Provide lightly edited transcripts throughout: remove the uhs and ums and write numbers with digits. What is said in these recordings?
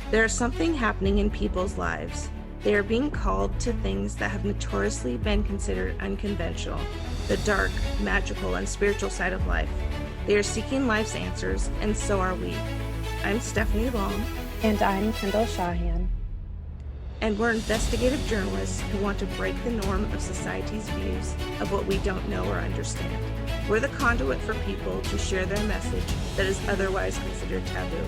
There is something happening in people's lives. They are being called to things that have notoriously been considered unconventional, the dark, magical, and spiritual side of life. They are seeking life's answers, and so are we. I'm Stephanie Long. And I'm Kendall Shahan. And we're investigative journalists who want to break the norm of society's views of what we don't know or understand. We're the conduit for people to share their message that is otherwise considered taboo.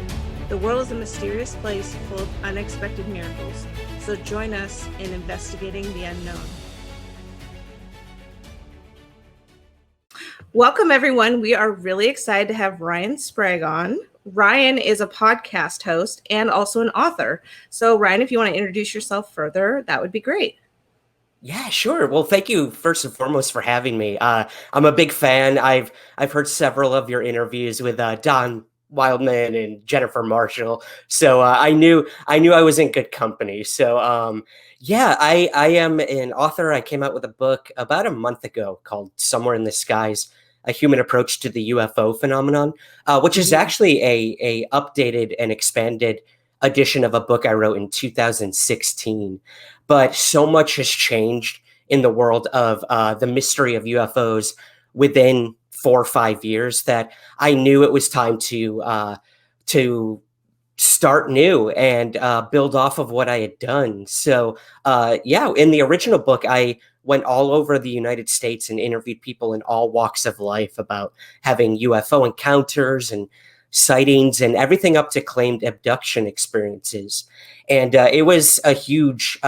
The world is a mysterious place full of unexpected miracles, so join us in investigating the unknown. Welcome, everyone. We are really excited to have Ryan Sprague on. Ryan is a podcast host and also an author. So, Ryan, if you want to introduce yourself further, that would be great. Yeah, sure. Well, thank you first and foremost for having me. I'm a big fan. I've heard several of your interviews with Don Wildman and Jennifer Marshall, so I knew I was in good company. So yeah, I am an author. I came out with a book about a month ago called "Somewhere in the Skies: A Human Approach to the UFO Phenomenon," which is actually a updated and expanded edition of a book I wrote in 2016. But so much has changed in the world of the mystery of UFOs within 4 or 5 years that I knew it was time to start new and build off of what I had done. So yeah, in the original book, I went all over the United States and interviewed people in all walks of life about having UFO encounters and sightings and everything up to claimed abduction experiences. And it was a huge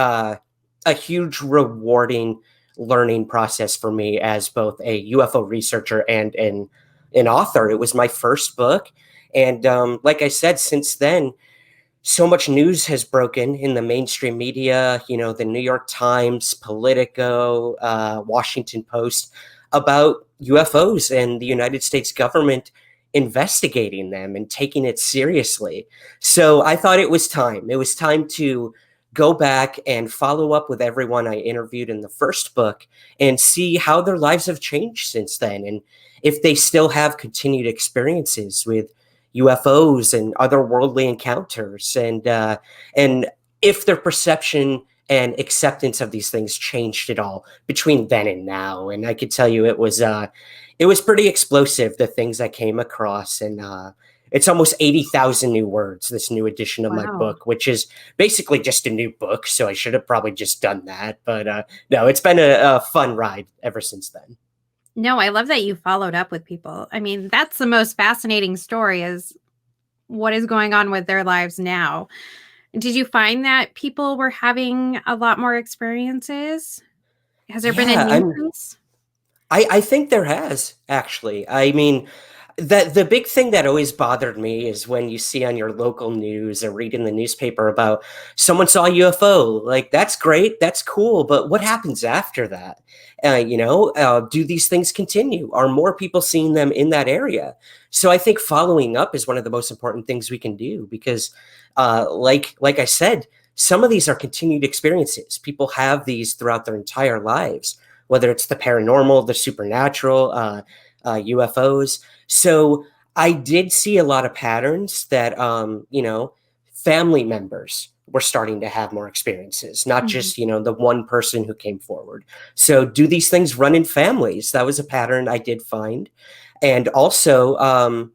rewarding learning process for me as both a UFO researcher and an author. It was my first book. And like I said, since then, so much news has broken in the mainstream media, you know, the New York Times, Politico, Washington Post, about UFOs and the United States government investigating them and taking it seriously. So I thought it was time. It was time to go back and follow up with everyone I interviewed in the first book and see how their lives have changed since then, and if they still have continued experiences with UFOs and otherworldly encounters, and if their perception and acceptance of these things changed at all between then and now. And I could tell you it was pretty explosive, the things I came across. And it's almost 80,000 new words, this new edition of my book, which is basically just a new book. So I should have probably just done that. But no, it's been a fun ride ever since then. No, I love that you followed up with people. I mean, that's the most fascinating story, is what is going on with their lives now. Did you find that people were having a lot more experiences? Has there been an increase? I think there has, actually. I mean, the big thing that always bothered me is when you see on your local news or read in the newspaper about someone saw a UFO. Like, that's great, that's cool, but what happens after that? Do these things continue? Are more people seeing them in that area? So I think following up is one of the most important things we can do, because like I said, some of these are continued experiences. People have these throughout their entire lives, whether it's the paranormal, the supernatural, UFOs. So I did see a lot of patterns that, family members were starting to have more experiences, not just, the one person who came forward. So do these things run in families? That was a pattern I did find. And also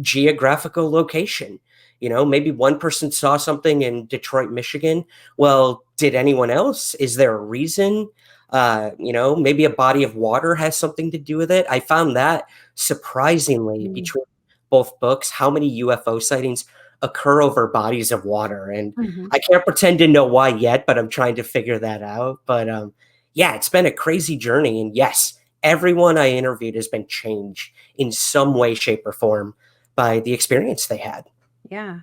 geographical location. Maybe one person saw something in Detroit, Michigan. Well, did anyone else? Is there a reason? Maybe a body of water has something to do with it. I found that surprisingly between both books, how many UFO sightings occur over bodies of water. And I can't pretend to know why yet, but I'm trying to figure that out. But yeah, it's been a crazy journey. And yes, everyone I interviewed has been changed in some way, shape, or form by the experience they had. Yeah.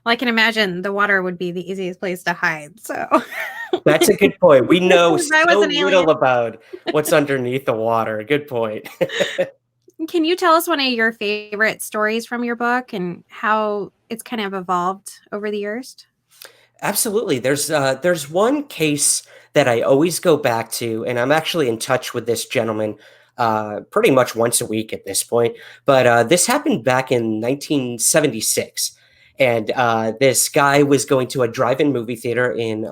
Well, I can imagine the water would be the easiest place to hide. So that's a good point. We know so little about what's underneath the water. Good point. Can you tell us one of your favorite stories from your book and how it's kind of evolved over the years? Absolutely. There's one case that I always go back to, and I'm actually in touch with this gentleman pretty much once a week at this point. But this happened back in 1976. And this guy was going to a drive-in movie theater in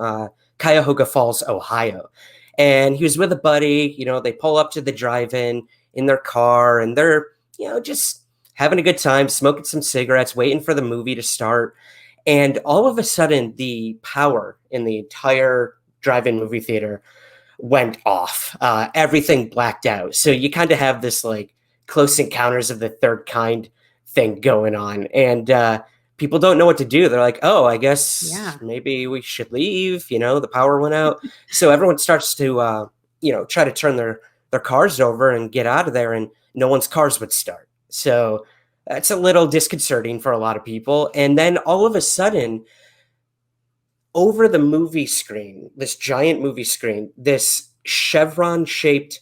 Cuyahoga Falls, Ohio. And he was with a buddy. They pull up to the drive-in in their car, and they're, just having a good time, smoking some cigarettes, waiting for the movie to start. And all of a sudden, the power in the entire drive-in movie theater went off. Everything blacked out. So you kind of have this like Close Encounters of the Third Kind thing going on. And people don't know what to do. They're like, oh, I guess maybe we should leave. The power went out. So everyone starts to, try to turn their cars over and get out of there. And no one's cars would start. So that's a little disconcerting for a lot of people. And then all of a sudden, over the movie screen, this giant movie screen, this chevron-shaped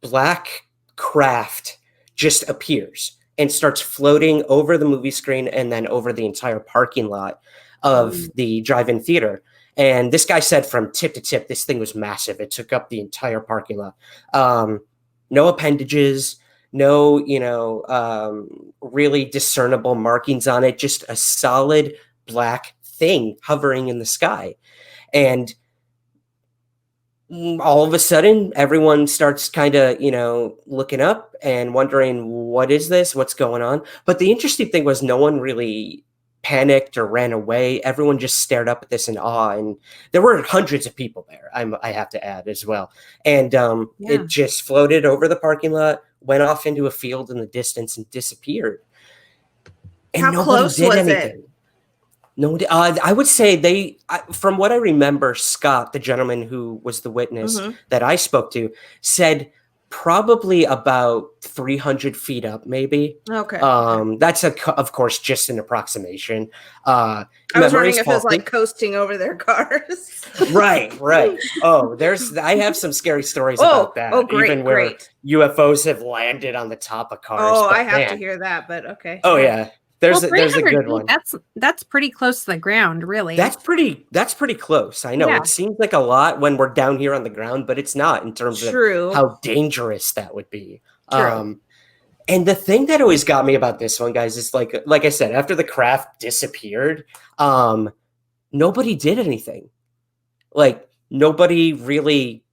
black craft just appears and starts floating over the movie screen and then over the entire parking lot of the drive-in theater. And this guy said from tip to tip, this thing was massive. It took up the entire parking lot. No appendages, no, really discernible markings on it, just a solid black thing hovering in the sky. And all of a sudden, everyone starts kind of, looking up and wondering, what is this? What's going on? But the interesting thing was no one really panicked or ran away. Everyone just stared up at this in awe. And there were hundreds of people there, I have to add as well. And it just floated over the parking lot, went off into a field in the distance and disappeared. And how close was it? No, I would say from what I remember, Scott, the gentleman who was the witness that I spoke to, said probably about 300 feet up, maybe. Okay. That's of course just an approximation. I was wondering if it was like coasting over their cars. Right. Oh, I have some scary stories about that. Oh, great, even where UFOs have landed on the top of cars. Oh, I have to hear that, but okay. Oh yeah. There's a good one. That's pretty close to the ground, really. That's pretty close. I know it seems like a lot when we're down here on the ground, but it's not in terms of how dangerous that would be. And the thing that always got me about this one, guys, is like I said, after the craft disappeared, nobody did anything. Like nobody really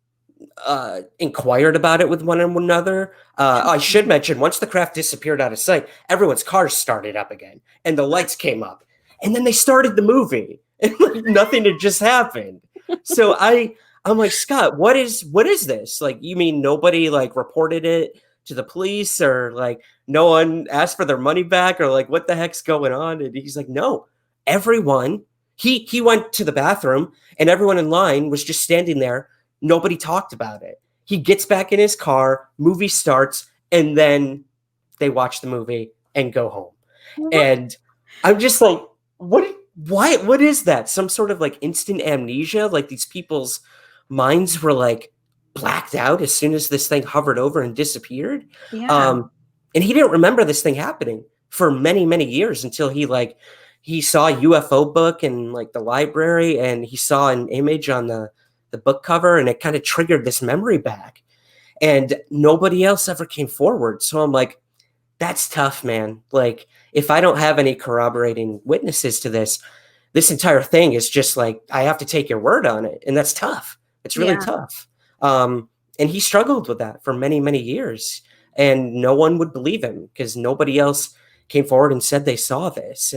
inquired about it with one another. I should mention, once the craft disappeared out of sight, everyone's cars started up again and the lights came up and then they started the movie and like nothing had just happened. So I'm like, Scott, what is this? Like, you mean nobody like reported it to the police, or like no one asked for their money back, or like what the heck's going on? And he's like, no, everyone, he went to the bathroom and everyone in line was just standing there. Nobody talked about it. He gets back in his car, movie starts, and then they watch the movie and go home. What? And I'm just like, what is that? Some sort of like instant amnesia? Like these people's minds were like blacked out as soon as this thing hovered over and disappeared. Yeah. And he didn't remember this thing happening for many, many years until he saw a UFO book in like the library, and he saw an image on the book cover, and it kind of triggered this memory back, and nobody else ever came forward. So I'm like, that's tough, man. Like if I don't have any corroborating witnesses to this entire thing is just like, I have to take your word on it. And that's tough. It's really tough. And he struggled with that for many, many years, and no one would believe him because nobody else came forward and said they saw this.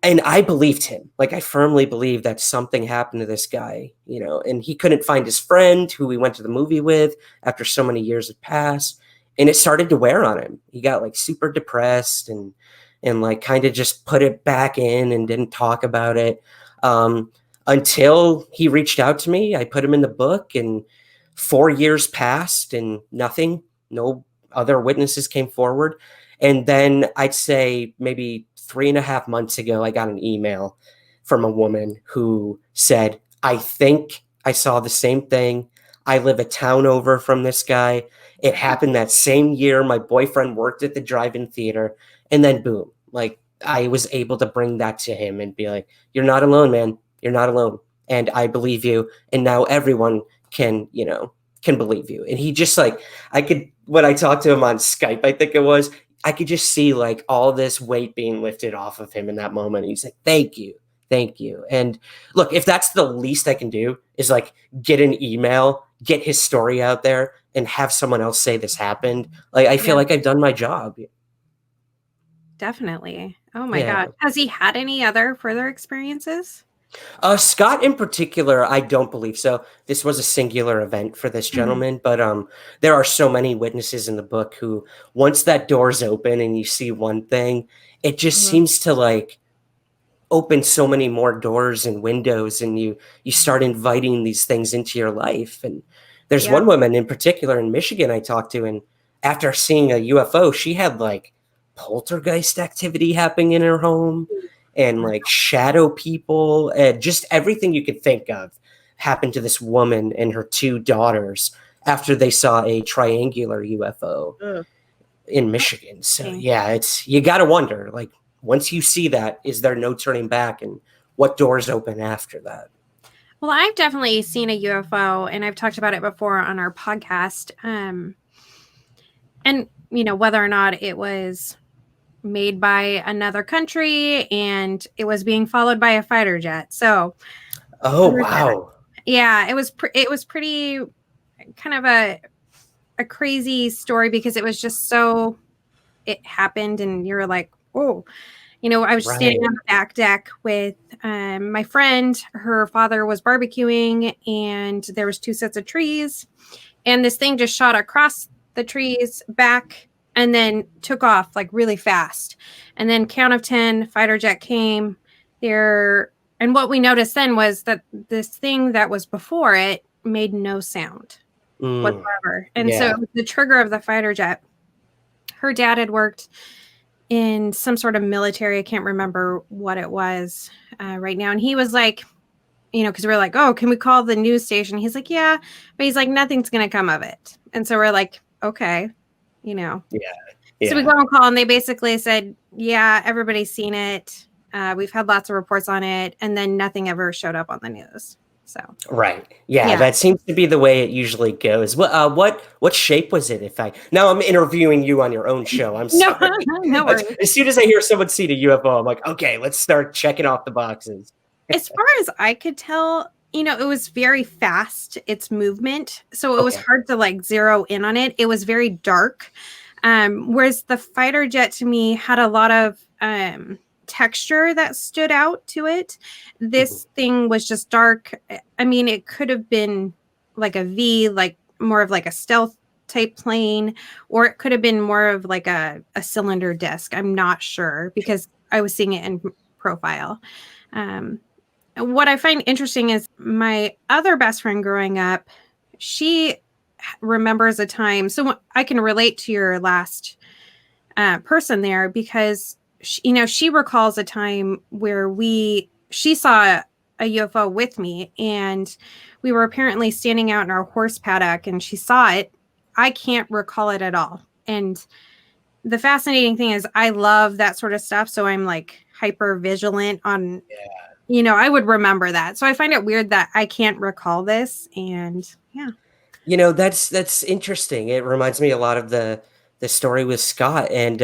And I believed him. Like, I firmly believe that something happened to this guy, and he couldn't find his friend who he went to the movie with after so many years had passed. And it started to wear on him. He got like super depressed and like kind of just put it back in and didn't talk about it until he reached out to me. I put him in the book, and 4 years passed and nothing. No other witnesses came forward. And then I'd say maybe 3.5 months ago, I got an email from a woman who said, I think I saw the same thing. I live a town over from this guy. It happened that same year. My boyfriend worked at the drive-in theater. And then boom, like I was able to bring that to him and be like, you're not alone, man. You're not alone. And I believe you. And now everyone can believe you. And he just like, when I talked to him on Skype, I think it was, I could just see like all this weight being lifted off of him in that moment. He's like, thank you. Thank you. And look, if that's the least I can do is like get an email, get his story out there, and have someone else say this happened, like I feel Yeah. like I've done my job. Definitely. Oh my Yeah. God. Has he had any other further experiences? Scott in particular, I don't believe so. This was a singular event for this Mhm. gentleman, but there are so many witnesses in the book who, once that door's open and you see one thing, it just Mhm. seems to like open so many more doors and windows, and you start inviting these things into your life. And there's Yeah. one woman in particular in Michigan I talked to, and after seeing a UFO, she had like poltergeist activity happening in her home and like shadow people and just everything you could think of happened to this woman and her two daughters after they saw a triangular UFO Ugh. in Michigan. So Okay. yeah, it's you got to wonder, like, once you see that, is there no turning back, and what doors open after that? Well, I've definitely seen a UFO, and I've talked about it before on our podcast. And whether or not it was made by another country and it was being followed by a fighter jet. So Oh there's that. wow. Yeah, it was pretty kind of a crazy story because it was just so it happened and you're like, oh, I was just Right. standing on the back deck with my friend. Her father was barbecuing and there was two sets of trees and this thing just shot across the trees back and then took off like really fast. And then count of 10, fighter jet came there. And what we noticed then was that this thing that was before it made no sound whatsoever. And so Yeah. it was the trigger of the fighter jet. Her dad had worked in some sort of military. I can't remember what it was right now. And he was like, because we're like, oh, can we call the news station? He's like, yeah. But he's like, nothing's going to come of it. And so we're like, okay, Yeah. So we go and call and they basically said, yeah, everybody's seen it. We've had lots of reports on it. And then nothing ever showed up on the news. So Right. Yeah, Yeah. that seems to be the way it usually goes. What shape was it? Now I'm interviewing you on your own show. I'm no, sorry. no worries. As soon as I hear someone see the UFO, I'm like, okay, let's start checking off the boxes. As far as I could tell, it was very fast, its movement. So it was Okay. hard to like zero in on it. It was very dark. Whereas the fighter jet to me had a lot of texture that stood out to it. This thing was just dark. I mean, it could have been like a V, like more of like a stealth type plane, or it could have been more of like a cylinder disc. I'm not sure because I was seeing it in profile. What I find interesting is my other best friend growing up, she remembers a time. So I can relate to your last person there because she recalls a time where she saw a UFO with me and we were apparently standing out in our horse paddock and she saw it. I can't recall it at all. And the fascinating thing is I love that sort of stuff. So I'm like hyper vigilant on, I would remember that. So I find it weird that I can't recall this. And yeah. That's interesting. It reminds me a lot of the story with Scott. And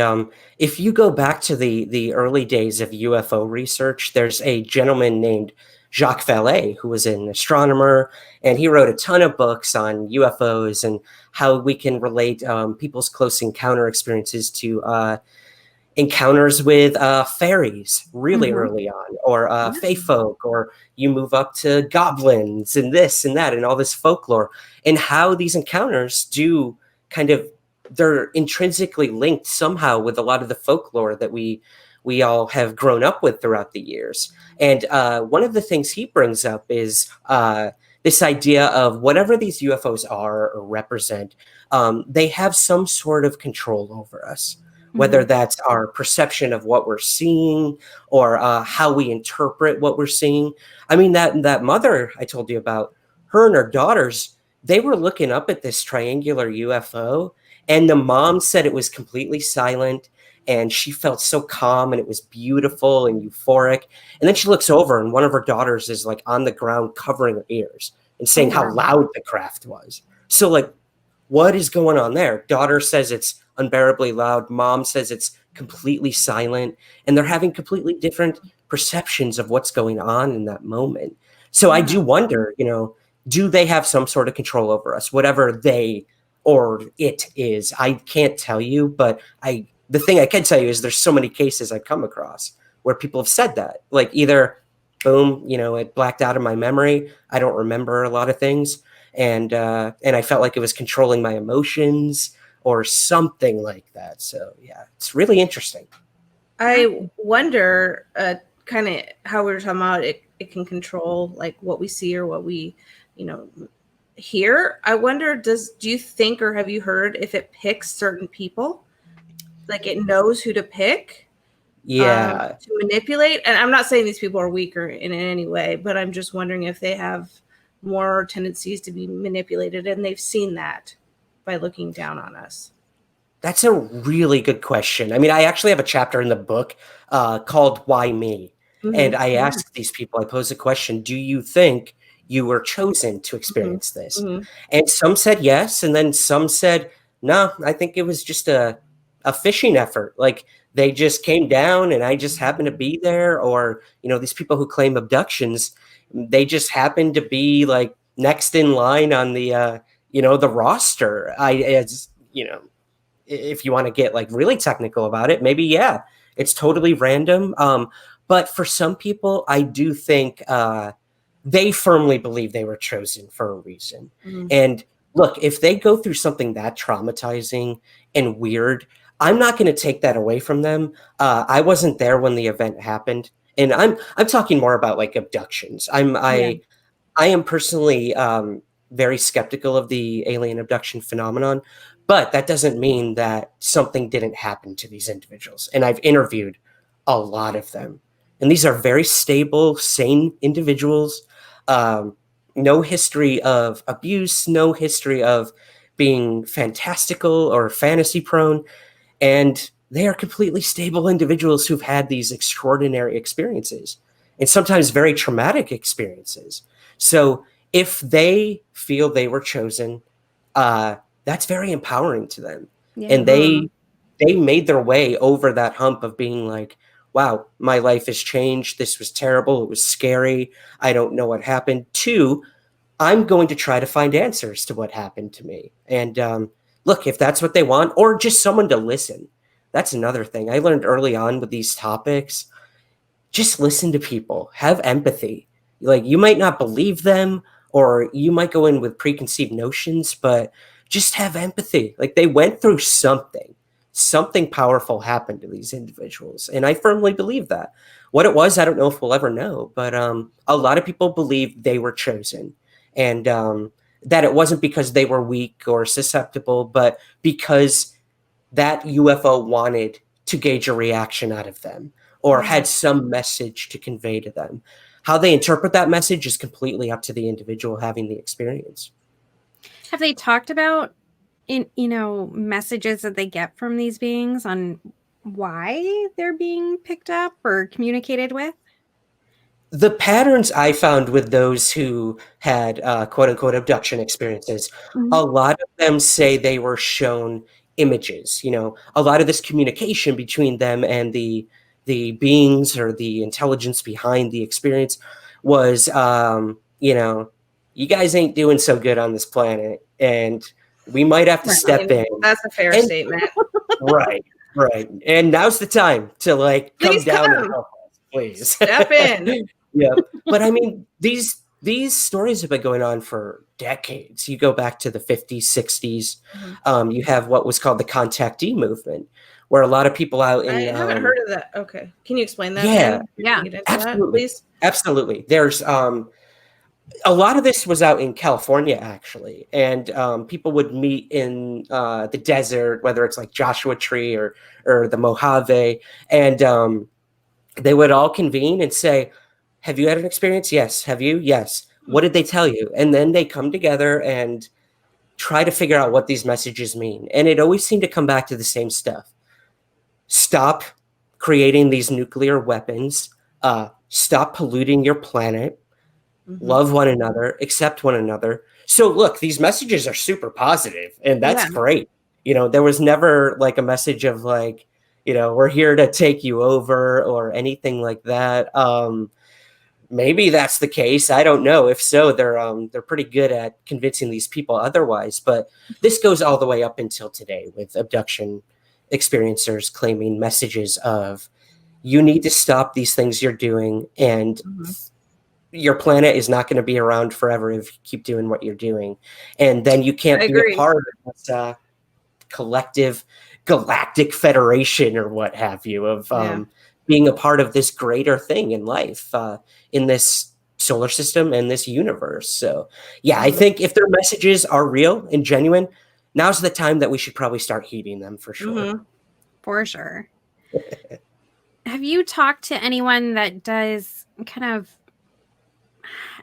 if you go back to the early days of UFO research, there's a gentleman named Jacques Vallée who was an astronomer, and he wrote a ton of books on UFOs and how we can relate people's close encounter experiences to encounters with fairies really early on, or fae folk, or you move up to goblins and this and that and all this folklore, and how these encounters do they're intrinsically linked somehow with a lot of the folklore that we all have grown up with throughout the years. And one of the things he brings up is this idea of whatever these UFOs are or represent, they have some sort of control over us, whether that's our perception of what we're seeing or how we interpret what we're seeing. I mean, that mother I told you about, her and her daughters, they were looking up at this triangular UFO, and the mom said it was completely silent, and she felt so calm, and it was beautiful and euphoric. And then she looks over, and one of her daughters is like on the ground covering her ears and saying how loud the craft was. So like, what is going on there? Daughter says it's unbearably loud. Mom says it's completely silent, and they're having completely different perceptions of what's going on in that moment. So I do wonder, do they have some sort of control over us, whatever they or it is? I can't tell you, but the thing I can tell you is there's so many cases I've come across where people have said that, like either boom, it blacked out of my memory. I don't remember a lot of things. And I felt like it was controlling my emotions or something like that. So yeah, it's really interesting. I wonder kind of how we were talking about it can control like what we see or what we, hear. I wonder, do you think or have you heard if it picks certain people? Like it knows who to pick Yeah. to manipulate? And I'm not saying these people are weaker in any way, but I'm just wondering if they have more tendencies to be manipulated, and they've seen that by looking down on us. That's a really good question. I mean, I actually have a chapter in the book called Why Me? And I asked these people, I posed a question, do you think you were chosen to experience this? And some said yes. And then some said, no, I think it was just a fishing effort. Like they just came down and I just happened to be there. Or, these people who claim abductions, they just happened to be like next in line on the, the roster. If you want to get like really technical about it, maybe, yeah, it's totally random. But for some people, I do think they firmly believe they were chosen for a reason. And look, if they go through something that traumatizing and weird, I'm not going to take that away from them. I wasn't there when the event happened. And I'm talking more about like abductions. I am personally very skeptical of the alien abduction phenomenon, but that doesn't mean that something didn't happen to these individuals. And I've interviewed a lot of them. And these are very stable, sane individuals. No history of abuse, no history of being fantastical or fantasy prone. And they are completely stable individuals who've had these extraordinary experiences and sometimes very traumatic experiences. So if they feel they were chosen, that's very empowering to them. Yeah. And they made their way over that hump of being like, wow, my life has changed. This was terrible. It was scary. I don't know what happened. Two, I'm going to try to find answers to what happened to me. And look, if that's what they want, or just someone to listen. That's another thing I learned early on with these topics. Just listen to people, have empathy. Like you might not believe them or you might go in with preconceived notions, but just have empathy. Like they went through something powerful happened to these individuals. And I firmly believe that. What it was, I don't know if we'll ever know, but a lot of people believe they were chosen, and that it wasn't because they were weak or susceptible, but because that UFO wanted to gauge a reaction out of them or had some message to convey to them. How they interpret that message is completely up to the individual having the experience. Have they talked about messages that they get from these beings on why they're being picked up or communicated with? The patterns I found with those who had quote unquote abduction experiences, a lot of them say they were shown images. A lot of this communication between them and the beings or the intelligence behind the experience was, you guys ain't doing so good on this planet, and we might have to step in. That's a fair statement. Right. And now's the time to like come Please down come. and help us, please. Step in. Yeah. But I mean, these stories have been going on for decades. You go back to the 50s, 60s. You have what was called the contactee movement, where a lot of people out in I haven't heard of that. Okay. Can you explain that? Yeah. Yeah. Absolutely. Please. Absolutely. There's a lot of this was out in California, actually, and people would meet in the desert, whether it's like Joshua Tree or the Mojave, and they would all convene and say, have you had an experience? Yes. Have you? Yes. What did they tell you? And then they come together and try to figure out what these messages mean. And it always seemed to come back to the same stuff. Stop creating these nuclear weapons. Stop polluting your planet. Love one another, accept one another. So look, these messages are super positive, and that's great. There was never like a message of like, we're here to take you over or anything like that. Maybe that's the case. I don't know. If so, they're pretty good at convincing these people otherwise. But this goes all the way up until today with abduction experiencers claiming messages of, you need to stop these things you're doing, and your planet is not going to be around forever if you keep doing what you're doing. And then you can't be a part of this collective galactic federation or what have you of being a part of this greater thing in life, in this solar system and this universe. So yeah, I think if their messages are real and genuine, now's the time that we should probably start heeding them for sure. For sure. Have you talked to anyone that does kind of,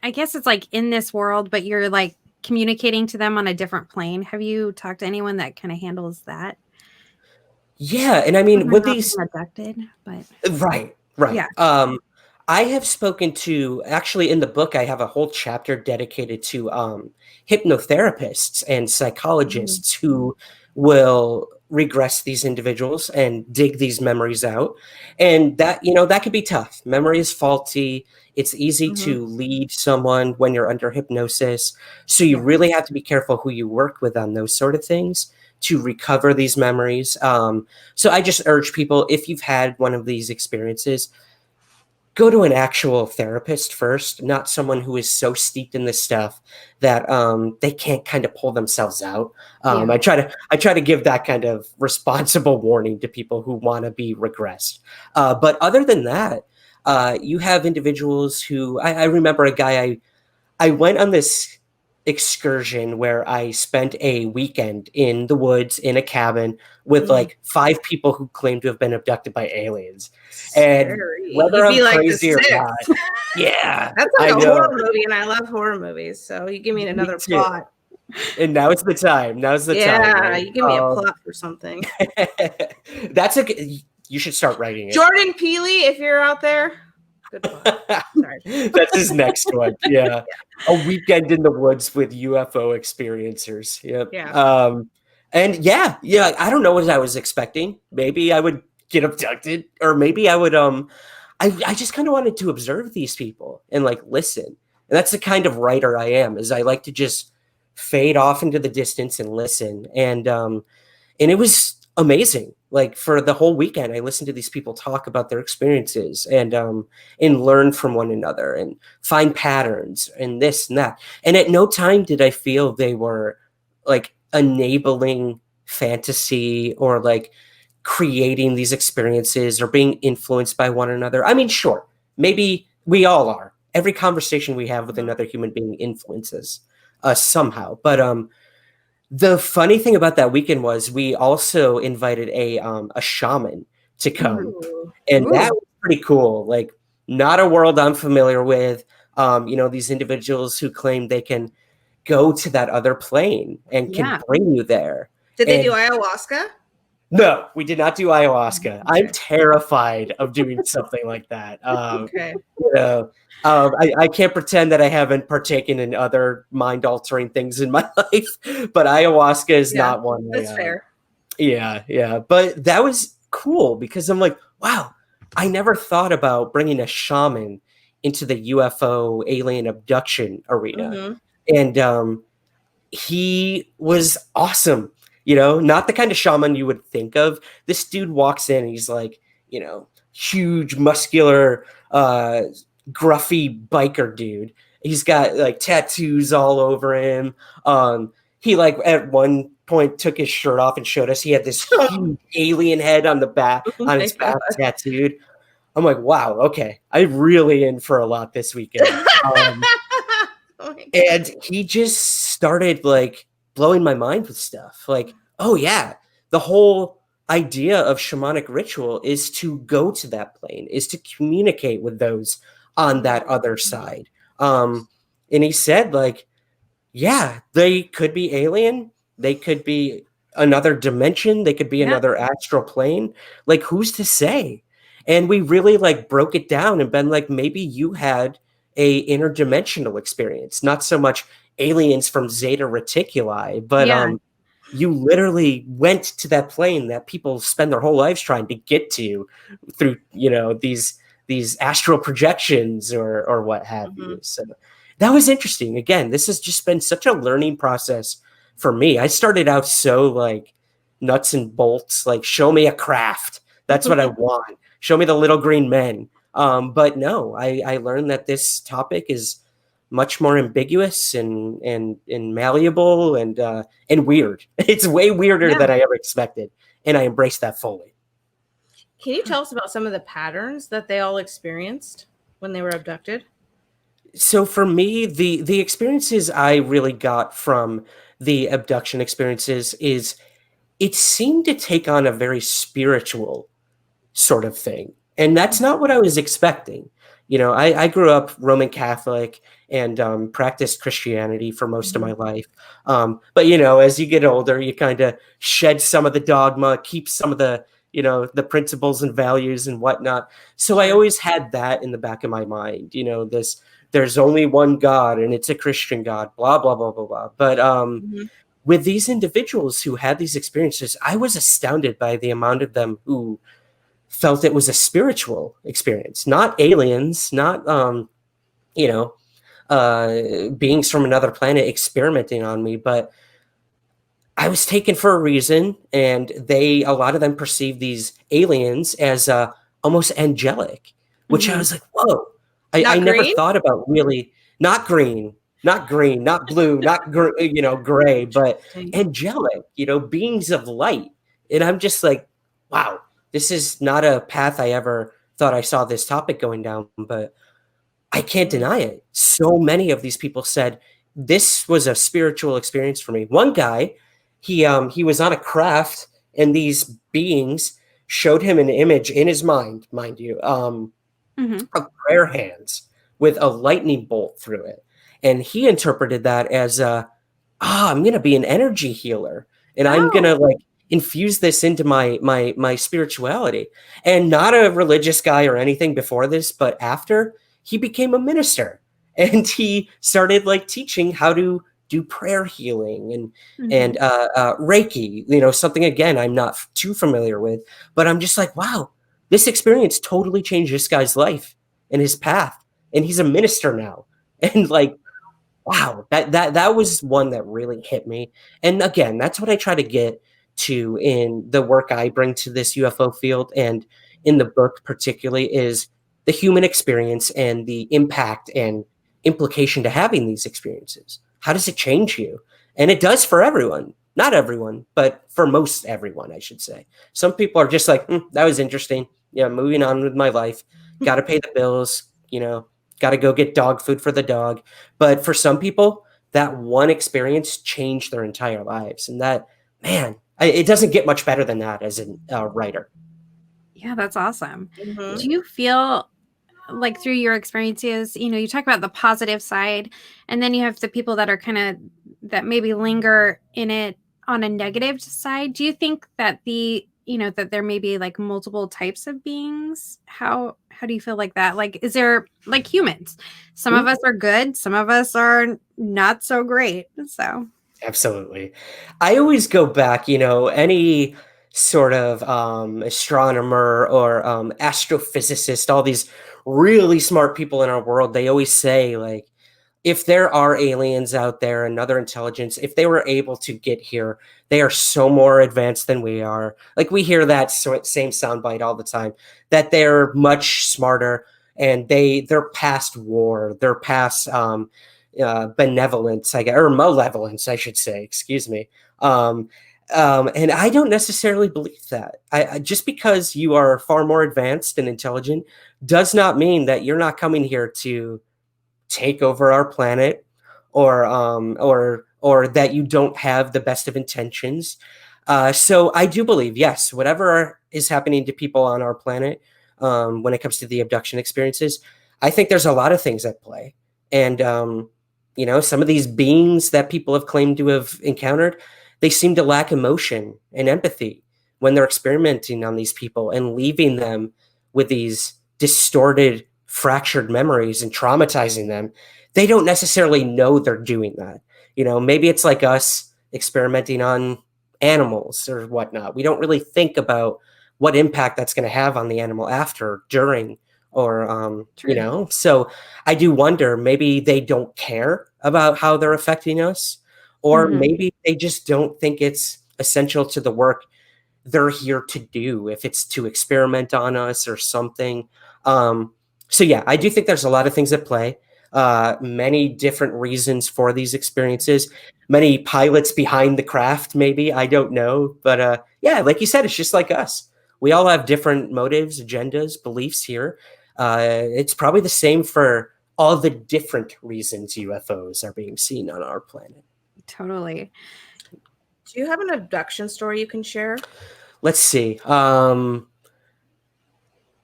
I guess it's like in this world, but you're like communicating to them on a different plane? Have you talked to anyone that kind of handles that? Yeah, and I mean, with these abducted, but right. Yeah. I have spoken to, actually in the book, I have a whole chapter dedicated to hypnotherapists and psychologists who will regress these individuals and dig these memories out. And that, that could be tough. Memory is faulty. It's easy to lead someone when you're under hypnosis. So you really have to be careful who you work with on those sort of things to recover these memories. So I just urge people, if you've had one of these experiences, go to an actual therapist first, not someone who is so steeped in this stuff that they can't kind of pull themselves out. I try to give that kind of responsible warning to people who want to be regressed. But other than that, you have individuals who I remember a guy I went on this excursion where I spent a weekend in the woods in a cabin with like 5 people who claimed to have been abducted by aliens. And whether I'm crazy or not, yeah, that's like a horror movie, and I love horror movies. So you give me another plot. And now it's the time. Now's the time. Yeah, you give me a plot for something. You should start writing it. Jordan Peele, if you're out there. Good Sorry. That's his next one. Yeah. A weekend in the woods with UFO experiencers. Yep. Yeah. And yeah, I don't know what I was expecting. Maybe I would get abducted, or maybe I would I just kind of wanted to observe these people and like listen. And that's the kind of writer I am, is I like to just fade off into the distance and listen. And it was amazing. Like for the whole weekend, I listened to these people talk about their experiences and learn from one another and find patterns and this and that. And at no time did I feel they were like enabling fantasy or like creating these experiences or being influenced by one another. I mean, sure, maybe we all are. Every conversation we have with another human being influences us somehow. But the funny thing about that weekend was we also invited a shaman to come. And that was pretty cool. Like, not a world I'm familiar with. These individuals who claim they can go to that other plane and can bring you there. Did they do ayahuasca? No, we did not do ayahuasca. Okay. I'm terrified of doing something like that. Okay. I can't pretend that I haven't partaken in other mind-altering things in my life, but ayahuasca is not one. That's fair. Yeah. But that was cool because I'm like, wow, I never thought about bringing a shaman into the UFO alien abduction arena. And he was awesome. Not the kind of shaman you would think of. This dude walks in and he's like, huge, muscular, gruffy biker dude. He's got like tattoos all over him. He like at one point took his shirt off and showed us he had this huge alien head on the back on his back tattooed. I'm like, wow, okay, I'm really in for a lot this weekend. And he just started like blowing my mind with stuff like, oh yeah, the whole idea of shamanic ritual is to go to that plane, is to communicate with those on that other side. And he said like, yeah, they could be alien, they could be another dimension, they could be another astral plane. Like, who's to say? And we really like broke it down and been like, maybe you had a interdimensional experience, not so much aliens from Zeta Reticuli, but you literally went to that plane that people spend their whole lives trying to get to through, these astral projections or what have you. So that was interesting. Again, this has just been such a learning process for me. I started out so like nuts and bolts, like show me a craft. That's what I want. Show me the little green men. But no, I learned that this topic is much more ambiguous and malleable and weird. It's way weirder than I ever expected, and I embrace that fully. Can you tell us about some of the patterns that they all experienced when they were abducted? So for me, the experiences I really got from the abduction experiences is it seemed to take on a very spiritual sort of thing. And that's not what I was expecting. I grew up Roman Catholic and practiced Christianity for most of my life. But, as you get older, you kind of shed some of the dogma, keep some of the principles and values and whatnot. So I always had that in the back of my mind, there's only one God and it's a Christian God, blah, blah, blah, blah, blah. But with these individuals who had these experiences, I was astounded by the amount of them who felt it was a spiritual experience, not aliens, not, beings from another planet experimenting on me, but I was taken for a reason. And a lot of them perceived these aliens as almost angelic, which I was like, whoa, I never thought about really. Not green, not blue, not gray, but angelic, beings of light. And I'm just like, wow, this is not a path I ever thought I saw this topic going down, but I can't deny it. So many of these people said this was a spiritual experience for me. One guy, he was on a craft, and these beings showed him an image in his mind you, of prayer hands with a lightning bolt through it. And he interpreted that as I'm going to be an energy healer, and I'm going to like infuse this into my spirituality. And not a religious guy or anything before this, but after, he became a minister, and he started like teaching how to do prayer healing and Reiki, something again I'm not too familiar with, but I'm just like, wow, this experience totally changed this guy's life and his path, and he's a minister now. And like, wow, that was one that really hit me. And again, that's what I try to get to in the work I bring to this UFO field, and in the book particularly, is the human experience and the impact and implication to having these experiences. How does it change you? And it does for everyone. Not everyone, but for most everyone, I should say. Some people are just like, that was interesting. Yeah, moving on with my life. Got to pay the bills, got to go get dog food for the dog. But for some people, that one experience changed their entire lives. And that, man, it doesn't get much better than that as a writer. Yeah, that's awesome. Do you feel like through your experiences, you talk about the positive side, and then you have the people that are that maybe linger in it on a negative side. Do you think that that there may be like multiple types of beings? How do you feel like that? Like, is there like humans? Some of us are good, some of us are not so great. So absolutely. I always go back, any sort of astronomer or astrophysicist, all these really smart people in our world, they always say, like, if there are aliens out there, another intelligence, if they were able to get here, they are so more advanced than we are. Like, we hear that same soundbite all the time, that they're much smarter, and they're past war, they're past benevolence, or malevolence, I should say, excuse me. And I don't necessarily believe that. I just because you are far more advanced and intelligent does not mean that you're not coming here to take over our planet, or that you don't have the best of intentions. So I do believe, yes, whatever is happening to people on our planet, when it comes to the abduction experiences, I think there's a lot of things at play. And, some of these beings that people have claimed to have encountered, they seem to lack emotion and empathy when they're experimenting on these people and leaving them with these distorted, fractured memories and traumatizing them. They don't necessarily know they're doing that. Maybe it's like us experimenting on animals or whatnot. We don't really think about what impact that's going to have on the animal after, during, or True. So I do wonder, maybe they don't care about how they're affecting us, or Mhm. maybe they just don't think it's essential to the work they're here to do, if it's to experiment on us or something. So yeah, I do think there's a lot of things at play, many different reasons for these experiences, many pilots behind the craft, maybe, I don't know. But yeah, like you said, it's just like us. We all have different motives, agendas, beliefs here. It's probably the same for all the different reasons UFOs are being seen on our planet. Totally. Do you have an abduction story you can share? Let's see.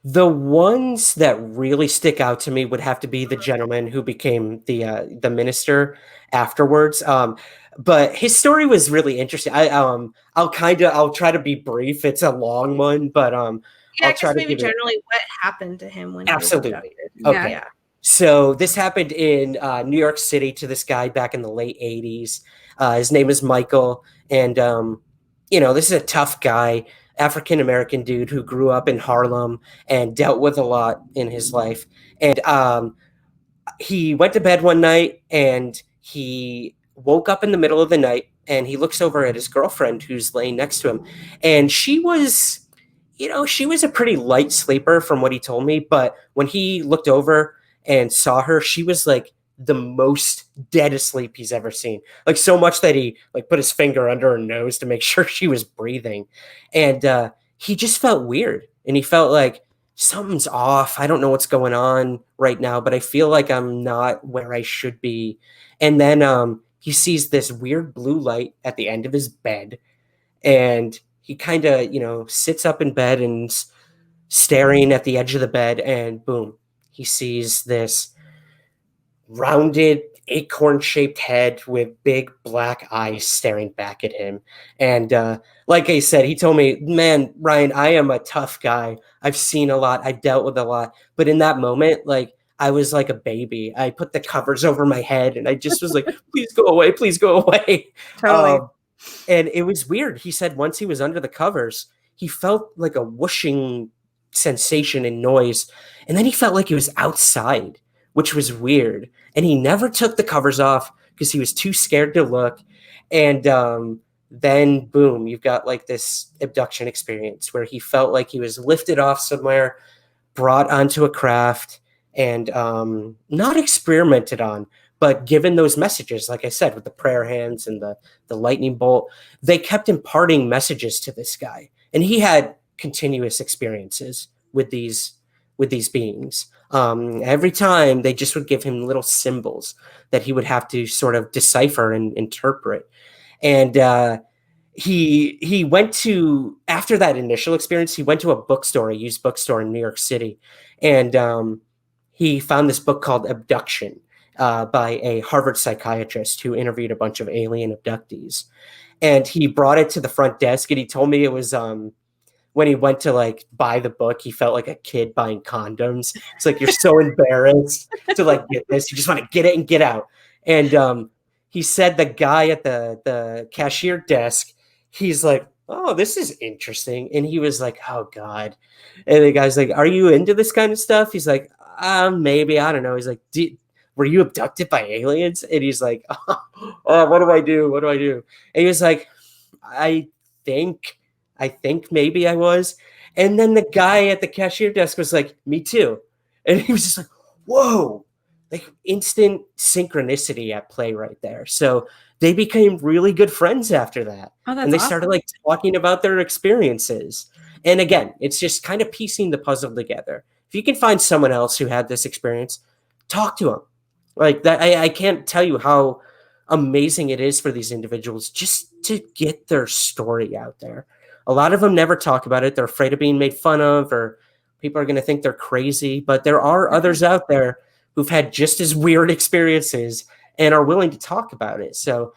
The ones that really stick out to me would have to be the gentleman who became the minister afterwards. But his story was really interesting. I'll try to be brief. It's a long one, but Yeah, I'll I try guess to maybe give it. generally what happened to him when he was Absolutely. abducted. Okay. Yeah. Yeah. So this happened in New York City to this guy back in the late 80s. His name is Michael. And, this is a tough guy, African American dude who grew up in Harlem and dealt with a lot in his life. And he went to bed one night and he woke up in the middle of the night and he looks over at his girlfriend who's laying next to him. And she was a pretty light sleeper from what he told me. But when he looked over and saw her, she was like the most dead asleep he's ever seen. Like so much that he like put his finger under her nose to make sure she was breathing. And he just felt weird. And he felt like something's off. I don't know what's going on right now, but I feel like I'm not where I should be. And then he sees this weird blue light at the end of his bed. And he kind of, sits up in bed and staring at the edge of the bed, and boom, he sees this rounded acorn shaped head with big black eyes staring back at him. And like I said, he told me, man, Ryan, I am a tough guy. I've seen a lot. I've dealt with a lot. But in that moment, like, I was like a baby. I put the covers over my head and I just was like, please go away. Please go away. Totally. And it was weird. He said once he was under the covers, he felt like a whooshing sensation and noise. And then he felt like he was outside, which was weird. And he never took the covers off because he was too scared to look. And then, boom, you've got like this abduction experience where he felt like he was lifted off somewhere, brought onto a craft, and not experimented on, but given those messages, like I said, with the prayer hands and the lightning bolt, they kept imparting messages to this guy. And he had continuous experiences with these beings. Every time they just would give him little symbols that he would have to sort of decipher and interpret. And he went to, after that initial experience, he went to a bookstore, a used bookstore in New York City, and he found this book called Abduction by a Harvard psychiatrist who interviewed a bunch of alien abductees. And he brought it to the front desk, and he told me it was when he went to like buy the book, he felt like a kid buying condoms. It's like, you're so embarrassed to like get this. You just want to get it and get out. And he said the guy at the cashier desk, he's like, oh, this is interesting. And he was like, oh God. And the guy's like, are you into this kind of stuff? He's like, maybe, I don't know. He's like, were you abducted by aliens? And he's like, oh, what do I do? What do I do? And he was like, I think maybe I was. And then the guy at the cashier desk was like, me too. And he was just like, whoa, like instant synchronicity at play right there. So they became really good friends after that. Oh, that's And they awesome. started like talking about their experiences. And again, it's just kind of piecing the puzzle together. If you can find someone else who had this experience, talk to them. Like that, I can't tell you how amazing it is for these individuals just to get their story out there. A lot of them never talk about it. They're afraid of being made fun of, or people are going to think they're crazy. But there are others out there who've had just as weird experiences and are willing to talk about it. So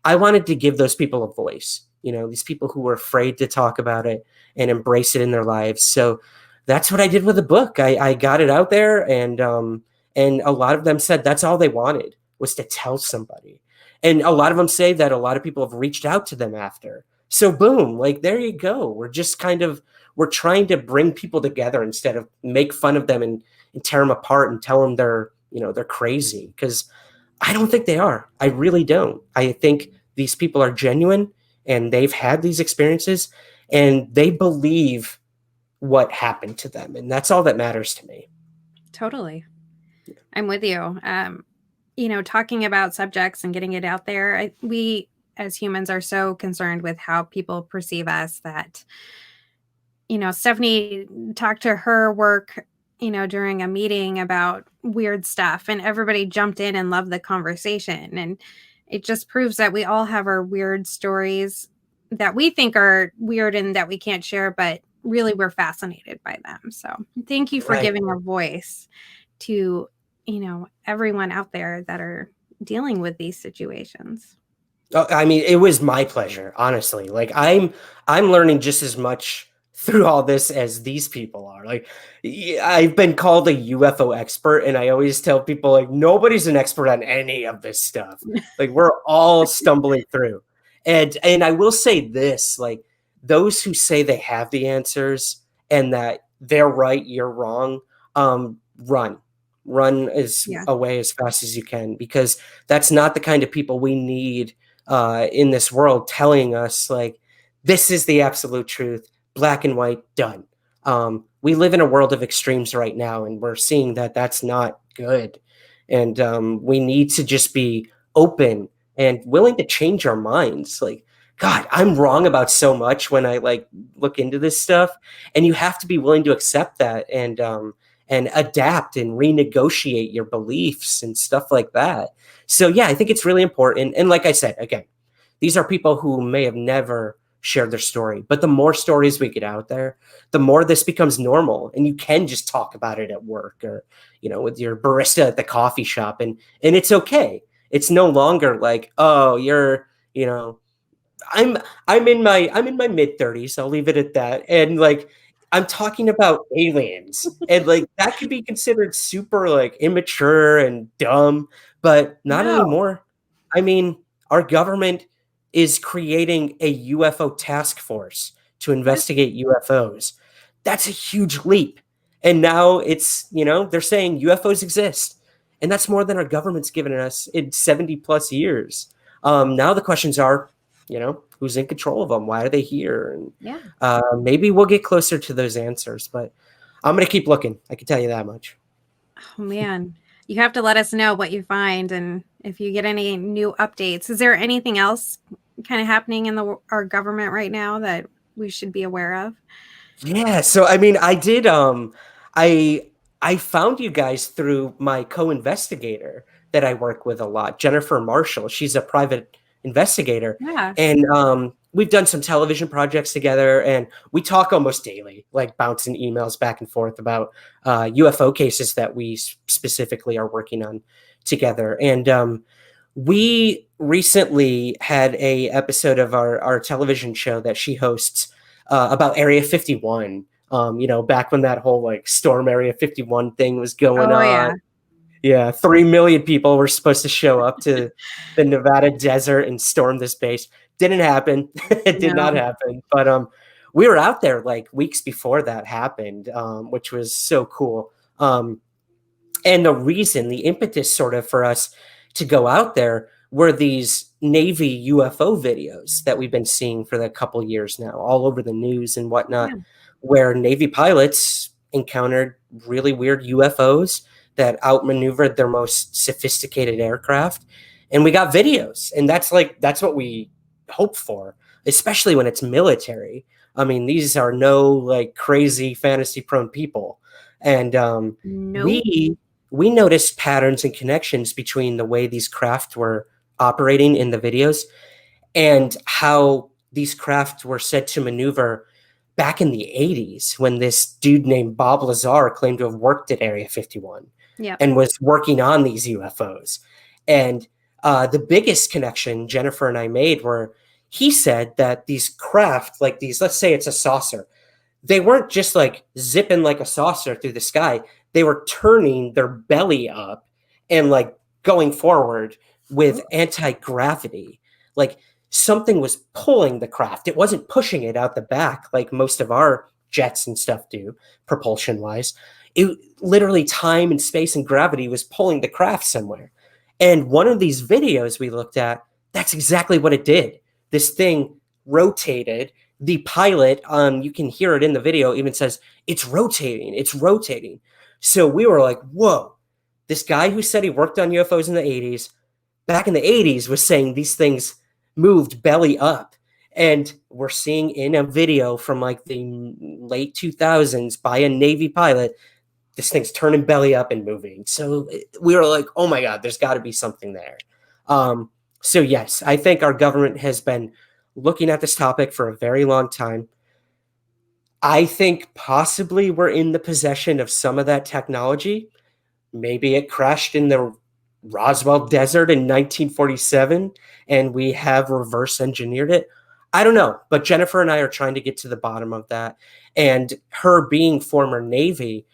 I wanted to give those people a voice, these people who were afraid to talk about it and embrace it in their lives. So that's what I did with the book. I got it out there, and a lot of them said that's all they wanted, was to tell somebody. And a lot of them say that a lot of people have reached out to them after, So boom, like there you go. We're trying to bring people together instead of make fun of them and tear them apart and tell them they're crazy, because I don't think they are. I really don't. I think these people are genuine and they've had these experiences and they believe what happened to them. And that's all that matters to me. Totally. I'm with you. Talking about subjects and getting it out there, we as humans are so concerned with how people perceive us that, Stephanie talked to her work, during a meeting about weird stuff, and everybody jumped in and loved the conversation. And it just proves that we all have our weird stories that we think are weird and that we can't share, but really we're fascinated by them. So thank you for Right. giving a voice to, everyone out there that are dealing with these situations. I mean, it was my pleasure, honestly. Like I'm learning just as much through all this as these people are. Like I've been called a UFO expert, and I always tell people like nobody's an expert on any of this stuff. Like we're all stumbling through. And I will say this, like those who say they have the answers and that they're right, you're wrong, run. Run away as fast as you can, because that's not the kind of people we need in this world telling us like this is the absolute truth, black and white, done. We live in a world of extremes right now, and we're seeing that that's not good. And we need to just be open and willing to change our minds. Like, God, I'm wrong about so much when I like look into this stuff, and you have to be willing to accept that and adapt and renegotiate your beliefs and stuff like that. So yeah, I think it's really important. And like I said, again, these are people who may have never shared their story, but the more stories we get out there, the more this becomes normal, and you can just talk about it at work or, with your barista at the coffee shop, and it's okay. It's no longer like, oh, you're, I'm in my mid 30s. I'll leave it at that. And like I'm talking about aliens, and like that could be considered super like immature and dumb, but not No. anymore. I mean, our government is creating a UFO task force to investigate UFOs. That's a huge leap. And now it's, they're saying UFOs exist. And that's more than our government's given us in 70 plus years. Now the questions are, who's in control of them? Why are they here? And maybe we'll get closer to those answers, but I'm going to keep looking. I can tell you that much. Oh, man. You have to let us know what you find and if you get any new updates. Is there anything else kind of happening in our government right now that we should be aware of? Yeah, so I mean, I did I found you guys through my co-investigator that I work with a lot, Jennifer Marshall. She's a private investigator. Yeah. And we've done some television projects together, and we talk almost daily, like bouncing emails back and forth about UFO cases that we specifically are working on together. And we recently had a episode of our television show that she hosts about Area 51. Back when that whole like Storm Area 51 thing was going on. Yeah. Yeah, 3 million people were supposed to show up to the Nevada desert and storm this base. Didn't happen. It did not happen. But we were out there like weeks before that happened, which was so cool. And the impetus sort of for us to go out there were these Navy UFO videos that we've been seeing for a couple years now, all over the news and whatnot, where Navy pilots encountered really weird UFOs that outmaneuvered their most sophisticated aircraft. And we got videos. And that's what we hope for, especially when it's military. I mean, these are no like crazy fantasy prone people. And we noticed patterns and connections between the way these craft were operating in the videos and how these craft were said to maneuver back in the 80s, when this dude named Bob Lazar claimed to have worked at Area 51 and was working on these UFOs. And the biggest connection Jennifer and I made were, he said that these craft, like these, let's say it's a saucer, they weren't just like zipping like a saucer through the sky. They were turning their belly up and like going forward with anti-gravity. Like, something was pulling the craft. It wasn't pushing it out the back like most of our jets and stuff do, propulsion wise. It literally, time and space and gravity was pulling the craft somewhere. And one of these videos we looked at, that's exactly what it did. This thing rotated. The pilot, you can hear it in the video, even says, it's rotating, it's rotating. So we were like, whoa, this guy who said he worked on UFOs in the 80s, back in the 80s, was saying these things moved belly up. And we're seeing in a video from like the late 2000s by a Navy pilot, this thing's turning belly up and moving. So we were like, oh my God, there's got to be something there. So yes, I think our government has been looking at this topic for a very long time. I think possibly we're in the possession of some of that technology. Maybe it crashed in the Roswell Desert in 1947 and we have reverse engineered it. I don't know, but Jennifer and I are trying to get to the bottom of that. And her being former Navy,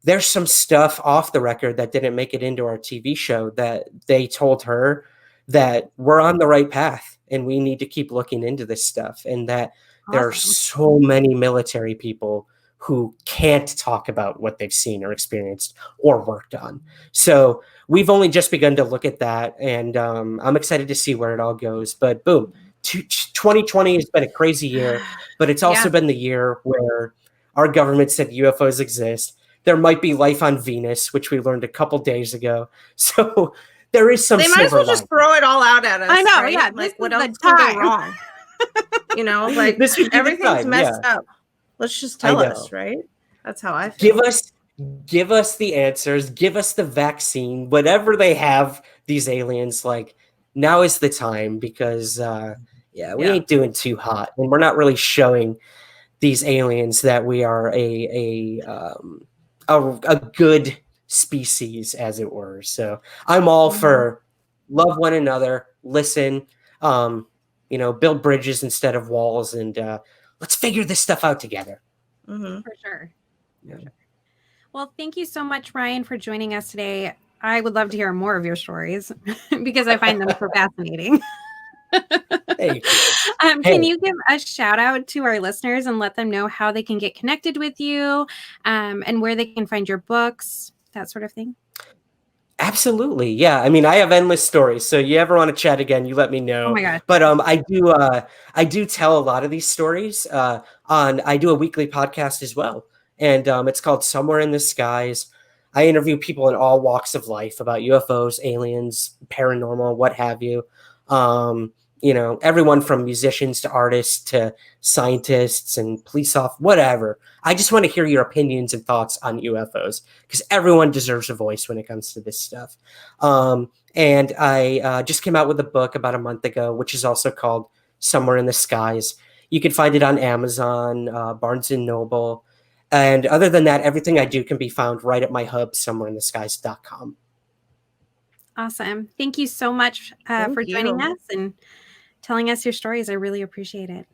there's some stuff off the record that didn't make it into our TV show that they told her that we're on the right path and we need to keep looking into this stuff, and that there are so many military people who can't talk about what they've seen or experienced or worked on. So we've only just begun to look at that, and I'm excited to see where it all goes. But boom, 2020 has been a crazy year, but it's also been the year where our government said UFOs exist. There might be life on Venus, which we learned a couple days ago. So there is some. They might as well just throw it all out at us. I know, right? yeah. Like, what else can go wrong? You know, like everything's messed up. Let's just tell us, right? That's how I feel. Give us the answers. Give us the vaccine. Whatever they have, these aliens, like, now is the time, because we ain't doing too hot, and we're not really showing these aliens that we are a good species, as it were. So I'm all for love one another, listen, build bridges instead of walls, and let's figure this stuff out together. For sure. Well, thank you so much, Ryan, for joining us today. I would love to hear more of your stories because I find them so fascinating. Can you give a shout out to our listeners and let them know how they can get connected with you, and where they can find your books, that sort of thing? Absolutely. Yeah. I mean, I have endless stories. So you ever want to chat again, you let me know. Oh my God. But I do tell a lot of these stories I do a weekly podcast as well. And it's called Somewhere in the Skies. I interview people in all walks of life about UFOs, aliens, paranormal, what have you. Everyone from musicians to artists to scientists and police officers, whatever. I just want to hear your opinions and thoughts on UFOs, because everyone deserves a voice when it comes to this stuff. And I just came out with a book about a month ago, which is also called Somewhere in the Skies. You can find it on Amazon, Barnes & Noble. And other than that, everything I do can be found right at my hub, somewhereintheskies.com. Awesome. Thank you so much for joining us and telling us your stories. I really appreciate it.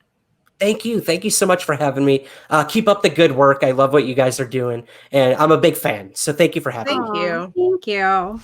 Thank you. Thank you so much for having me. Keep up the good work. I love what you guys are doing, and I'm a big fan. So thank you for having me. Thank you. Thank you.